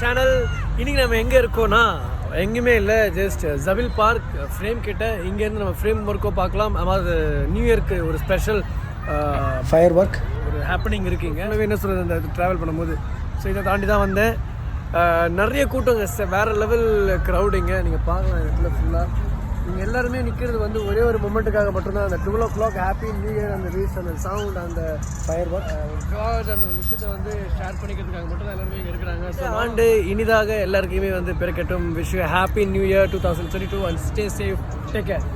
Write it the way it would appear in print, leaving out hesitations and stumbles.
Channel. இன்றைக்கி நம்ம எங்கே இருக்கோன்னா எங்கேயுமே இல்லை, ஜஸ்ட் ஜவில் பார்க் ஃப்ரேம் கிட்ட. இங்கேருந்து நம்ம ஃப்ரேம் ஒர்க்கோ பார்க்கலாம். அதாவது நியூ இயர்க்கு ஒரு ஸ்பெஷல் ஃபயர் ஒர்க் ஒரு ஹேப்பனிங் இருக்குங்க. என்ன சொல்கிறது, அந்த ட்ராவல் பண்ணும்போது ஸோ இதை தாண்டி தான் வந்தேன். நிறைய கூட்டங்க, வேறு லெவல் க்ரௌடிங்க. நீங்கள் பார்க்கலாம் இடத்துல ஃபுல்லாக. நீங்கள் எல்லாருமே நிற்கிறது வந்து ஒரே ஒரு மொமெண்ட்டுக்காக மட்டும்தான். அந்த 12 o'clock ஹாப்பி நியூ இயர், அந்த ரீஸ், அந்த சவுண்ட், அந்த ஃபயர் ஒர்க், அந்த விஷயத்தை வந்து ஷேர் பண்ணிக்கிறதுக்காக மட்டும் தான் எல்லாருமே இங்கே இருக்கிறாங்க. ஸோ ஆண்டு இனிதாக எல்லாருக்குமே வந்து பெருக்கட்டும். Wish happy new year 2022 and stay safe, take care.